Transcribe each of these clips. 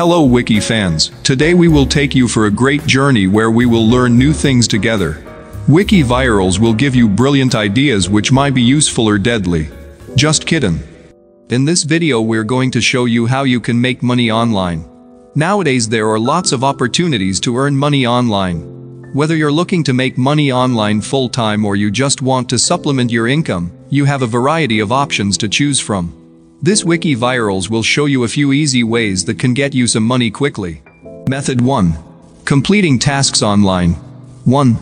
Hello Wiki fans, today we will take you for a great journey where we will learn new things together. Wiki virals will give you brilliant ideas which might be useful or deadly. Just kidding. In this video we're going to show you how you can make money online. Nowadays there are lots of opportunities to earn money online. Whether you're looking to make money online full-time or you just want to supplement your income, you have a variety of options to choose from. This Wiki virals will show you a few easy ways that can get you some money quickly. Method 1. Completing tasks online. 1.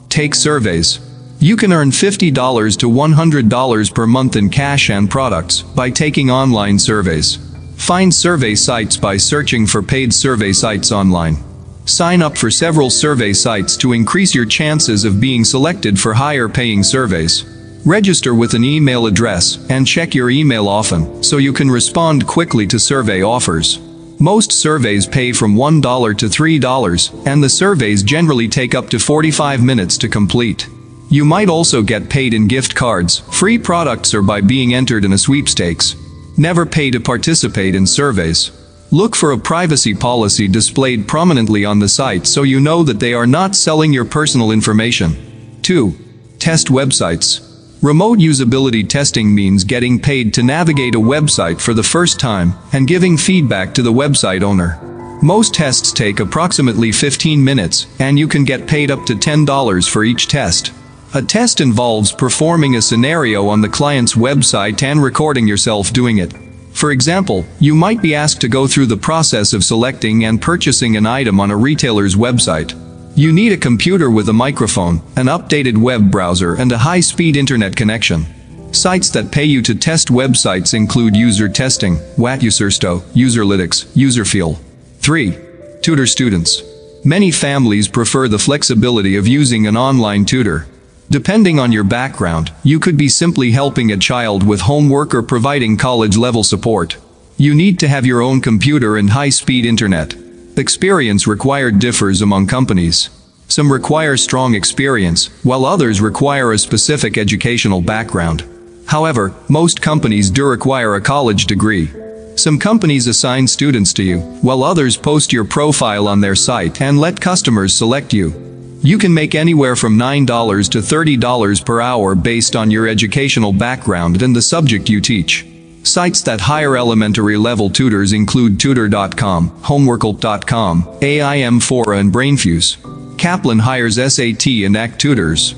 Take surveys. You can earn $50 to $100 per month in cash and products by taking online surveys. Find survey sites by searching for paid survey sites online. Sign up for several survey sites to increase your chances of being selected for higher paying surveys. Register with an email address and check your email often so you can respond quickly to survey offers. Most surveys pay from $1 to $3, and the surveys generally take up to 45 minutes to complete. You might also get paid in gift cards, free products, or by being entered in a sweepstakes. Never pay to participate in surveys. Look for a privacy policy displayed prominently on the site so you know that they are not selling your personal information. 2. Test websites. Remote usability testing means getting paid to navigate a website for the first time and giving feedback to the website owner. Most tests take approximately 15 minutes, and you can get paid up to $10 for each test. A test involves performing a scenario on the client's website and recording yourself doing it. For example, you might be asked to go through the process of selecting and purchasing an item on a retailer's website. You need a computer with a microphone, an updated web browser, and a high-speed internet connection. Sites that pay you to test websites include User Testing, Watusersto, Userlytics, Userfeel. 3. Tutor students. Many families prefer the flexibility of using an online tutor. Depending on your background, you could be simply helping a child with homework or providing college-level support. You need to have your own computer and high-speed internet. Experience required differs among companies. Some require strong experience, while others require a specific educational background. However, most companies do require a college degree. Some companies assign students to you, while others post your profile on their site and let customers select you. You can make anywhere from $9 to $30 per hour based on your educational background and the subject you teach. Sites that hire elementary level tutors include Tutor.com, Homeworkhelp.com, AIM4 and Brainfuse. Kaplan hires SAT and ACT tutors.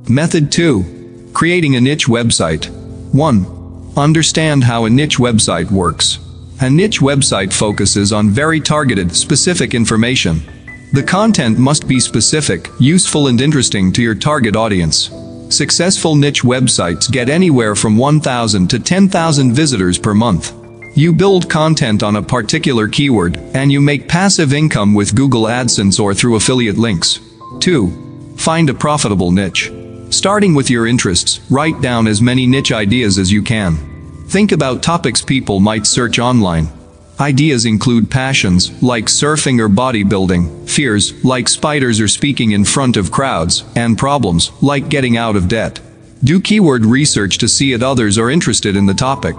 Method 2. Creating a niche website. 1. Understand how a niche website works. A niche website focuses on very targeted, specific information. The content must be specific, useful, and interesting to your target audience. Successful niche websites get anywhere from 1,000 to 10,000 visitors per month. You build content on a particular keyword, and you make passive income with Google AdSense or through affiliate links. 2. Find a profitable niche. Starting with your interests, write down as many niche ideas as you can. Think about topics people might search online. Ideas include passions, like surfing or bodybuilding, fears, like spiders or speaking in front of crowds, and problems, like getting out of debt. Do keyword research to see if others are interested in the topic.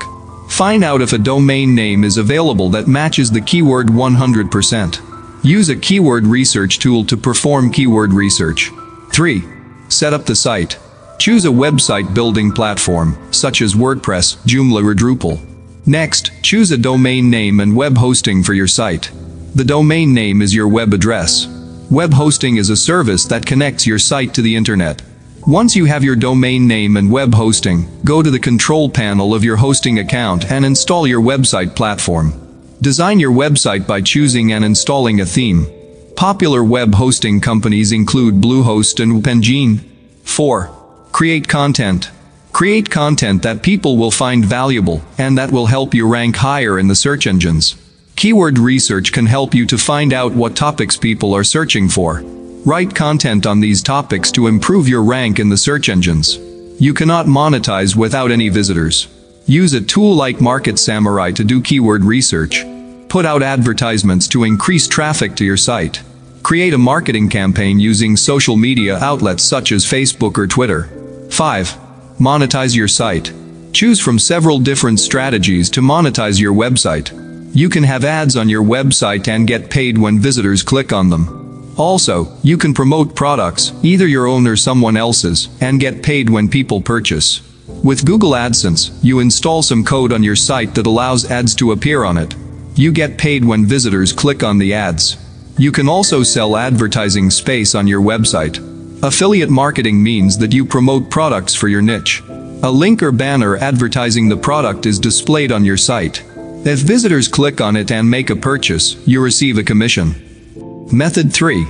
Find out if a domain name is available that matches the keyword 100%. Use a keyword research tool to perform keyword research. 3. Set up the site. Choose a website building platform, such as WordPress, Joomla or Drupal. Next, choose a domain name and web hosting for your site. The domain name is your web address. Web hosting is a service that connects your site to the internet. Once you have your domain name and web hosting, go to the control panel of your hosting account and install your website platform. Design your website by choosing and installing a theme. Popular web hosting companies include Bluehost and OpenGene. 4. Create content. Create content that people will find valuable and that will help you rank higher in the search engines. Keyword research can help you to find out what topics people are searching for. Write content on these topics to improve your rank in the search engines. You cannot monetize without any visitors. Use a tool like Market Samurai to do keyword research. Put out advertisements to increase traffic to your site. Create a marketing campaign using social media outlets such as Facebook or Twitter. 5. Monetize your site. Choose from several different strategies to monetize your website. You can have ads on your website and get paid when visitors click on them. Also, you can promote products, either your own or someone else's, and get paid when people purchase. With Google AdSense, you install some code on your site that allows ads to appear on it. You get paid when visitors click on the ads. You can also sell advertising space on your website. Affiliate marketing means that you promote products for your niche. A link or banner advertising the product is displayed on your site. If visitors click on it and make a purchase, you receive a commission. Method 3.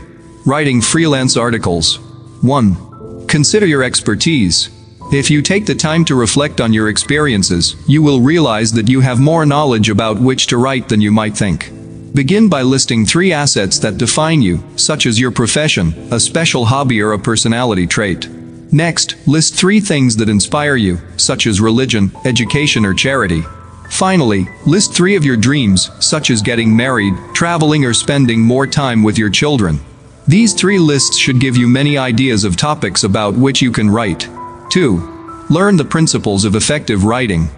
Writing freelance articles. 1. Consider your expertise. If you take the time to reflect on your experiences, you will realize that you have more knowledge about which to write than you might think. Begin by listing 3 assets that define you, such as your profession, a special hobby or a personality trait. Next, list 3 things that inspire you, such as religion, education or charity. Finally, list 3 of your dreams, such as getting married, traveling or spending more time with your children. These 3 lists should give you many ideas of topics about which you can write. 2. Learn the principles of effective writing.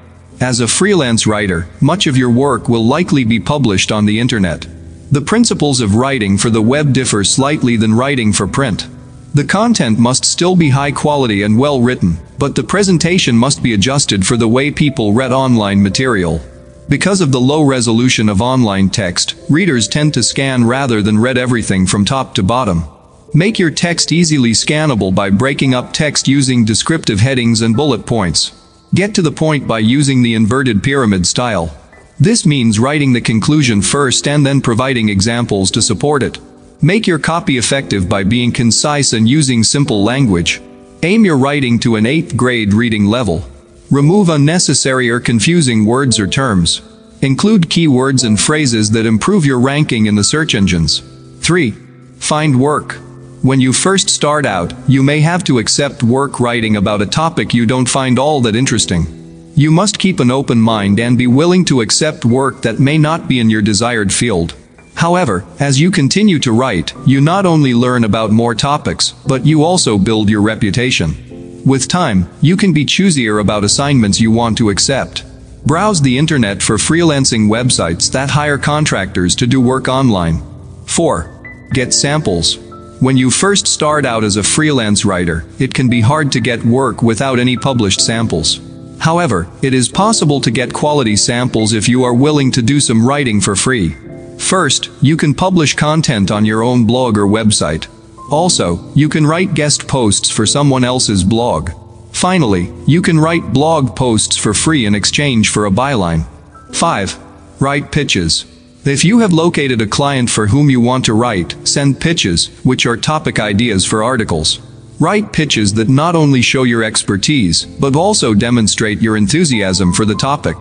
As a freelance writer, much of your work will likely be published on the internet. The principles of writing for the web differ slightly than writing for print. The content must still be high quality and well written, but the presentation must be adjusted for the way people read online material. Because of the low resolution of online text, readers tend to scan rather than read everything from top to bottom. Make your text easily scannable by breaking up text using descriptive headings and bullet points. Get to the point by using the inverted pyramid style. This means writing the conclusion first and then providing examples to support it. Make your copy effective by being concise and using simple language. Aim your writing to an 8th grade reading level. Remove unnecessary or confusing words or terms. Include keywords and phrases that improve your ranking in the search engines. 3. Find work. When you first start out, you may have to accept work writing about a topic you don't find all that interesting. You must keep an open mind and be willing to accept work that may not be in your desired field. However, as you continue to write, you not only learn about more topics, but you also build your reputation. With time, you can be choosier about assignments you want to accept. Browse the internet for freelancing websites that hire contractors to do work online. 4. Get samples. When you first start out as a freelance writer, it can be hard to get work without any published samples. However, it is possible to get quality samples if you are willing to do some writing for free. First, you can publish content on your own blog or website. Also, you can write guest posts for someone else's blog. Finally, you can write blog posts for free in exchange for a byline. 5. Write pitches. If you have located a client for whom you want to write, send pitches, which are topic ideas for articles. Write pitches that not only show your expertise, but also demonstrate your enthusiasm for the topic.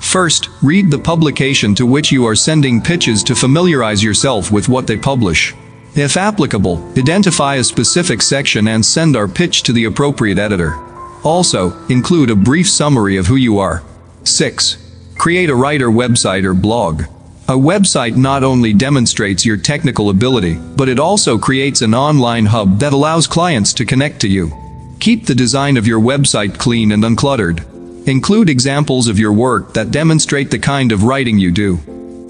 First, read the publication to which you are sending pitches to familiarize yourself with what they publish. If applicable, identify a specific section and send our pitch to the appropriate editor. Also, include a brief summary of who you are. 6. Create a writer website or blog. A website not only demonstrates your technical ability, but it also creates an online hub that allows clients to connect to you. Keep the design of your website clean and uncluttered. Include examples of your work that demonstrate the kind of writing you do.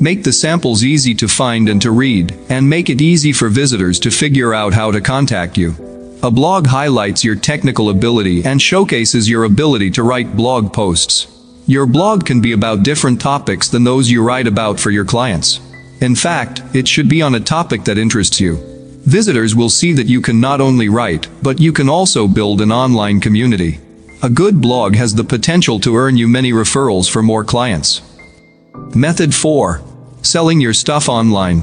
Make the samples easy to find and to read, and make it easy for visitors to figure out how to contact you. A blog highlights your technical ability and showcases your ability to write blog posts. Your blog can be about different topics than those you write about for your clients. In fact, it should be on a topic that interests you. Visitors will see that you can not only write, but you can also build an online community. A good blog has the potential to earn you many referrals for more clients. Method 4. Selling your stuff online.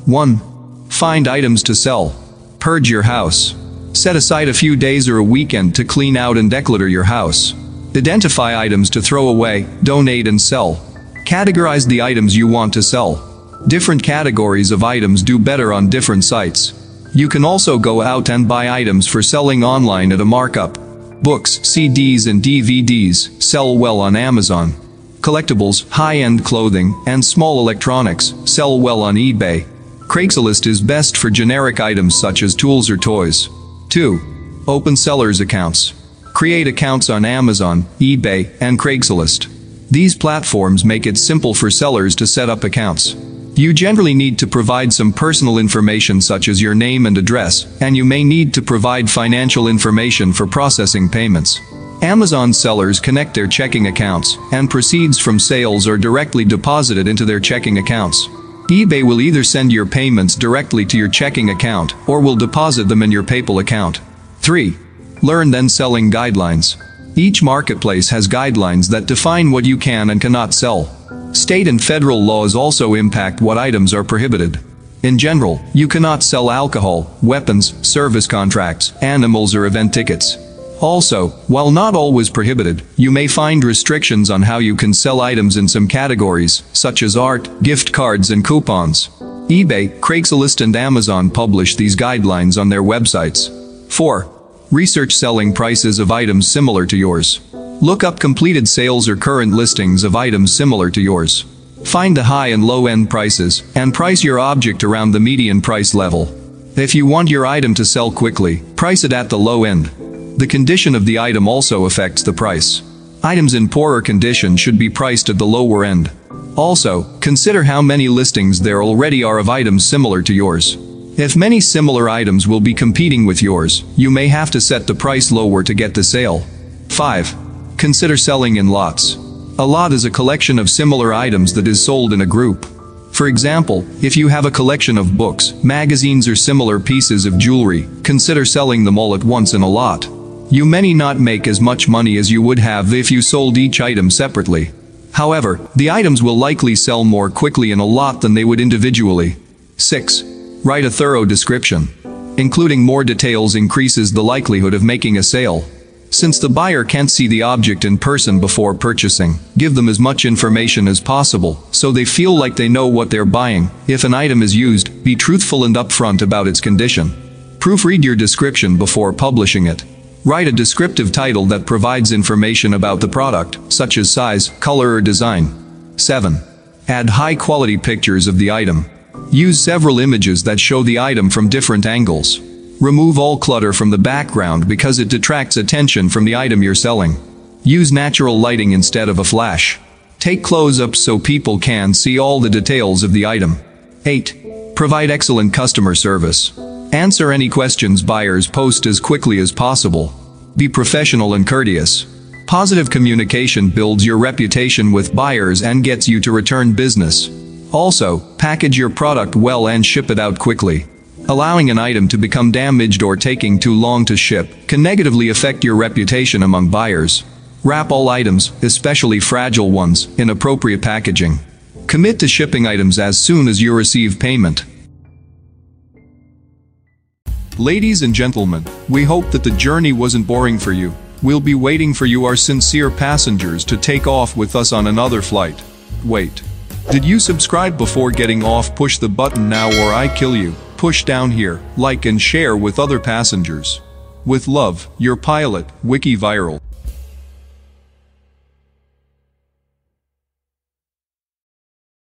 1. Find items to sell. Purge your house. Set aside a few days or a weekend to clean out and declutter your house. Identify items to throw away, donate and sell. Categorize the items you want to sell. Different categories of items do better on different sites. You can also go out and buy items for selling online at a markup. Books, CDs and DVDs sell well on Amazon. Collectibles, high-end clothing, and small electronics sell well on eBay. Craigslist is best for generic items such as tools or toys. 2. Open sellers accounts. Create accounts on Amazon, eBay, and Craigslist. These platforms make it simple for sellers to set up accounts. You generally need to provide some personal information such as your name and address, and you may need to provide financial information for processing payments. Amazon sellers connect their checking accounts, and proceeds from sales are directly deposited into their checking accounts. eBay will either send your payments directly to your checking account, or will deposit them in your PayPal account. 3. Learn then selling guidelines. Each marketplace has guidelines that define what you can and cannot sell. State and federal laws also impact what items are prohibited. In general, you cannot sell alcohol, weapons, service contracts, animals or event tickets. Also, while not always prohibited, you may find restrictions on how you can sell items in some categories, such as art, gift cards and coupons. eBay, Craigslist and Amazon publish these guidelines on their websites. 4. Research selling prices of items similar to yours. Look up completed sales or current listings of items similar to yours. Find the high and low end prices, and price your object around the median price level. If you want your item to sell quickly, price it at the low end. The condition of the item also affects the price. Items in poorer condition should be priced at the lower end. Also, consider how many listings there already are of items similar to yours. If many similar items will be competing with yours, you may have to set the price lower to get the sale. 5. Consider selling in lots. A lot is a collection of similar items that is sold in a group. For example, if you have a collection of books, magazines or similar pieces of jewelry, consider selling them all at once in a lot. You may not make as much money as you would have if you sold each item separately. However, the items will likely sell more quickly in a lot than they would individually. 6. Write a thorough description. Including more details increases the likelihood of making a sale. Since the buyer can't see the object in person before purchasing, give them as much information as possible, so they feel like they know what they're buying. If an item is used, be truthful and upfront about its condition. Proofread your description before publishing it. Write a descriptive title that provides information about the product, such as size, color or design. 7. Add high-quality pictures of the item. Use several images that show the item from different angles. Remove all clutter from the background because it detracts attention from the item you're selling. Use natural lighting instead of a flash. Take close-ups so people can see all the details of the item. 8. Provide excellent customer service. Answer any questions buyers post as quickly as possible. Be professional and courteous. Positive communication builds your reputation with buyers and gets you to return business. Also, package your product well and ship it out quickly. Allowing an item to become damaged or taking too long to ship can negatively affect your reputation among buyers. Wrap all items, especially fragile ones, in appropriate packaging. Commit to shipping items as soon as you receive payment. Ladies and gentlemen, we hope that the journey wasn't boring for you. We'll be waiting for you, our sincere passengers, to take off with us on another flight. Wait. Did you subscribe before getting off? Push the button now or I kill you. Push down here, like and share with other passengers. With love, your pilot, wikiViral.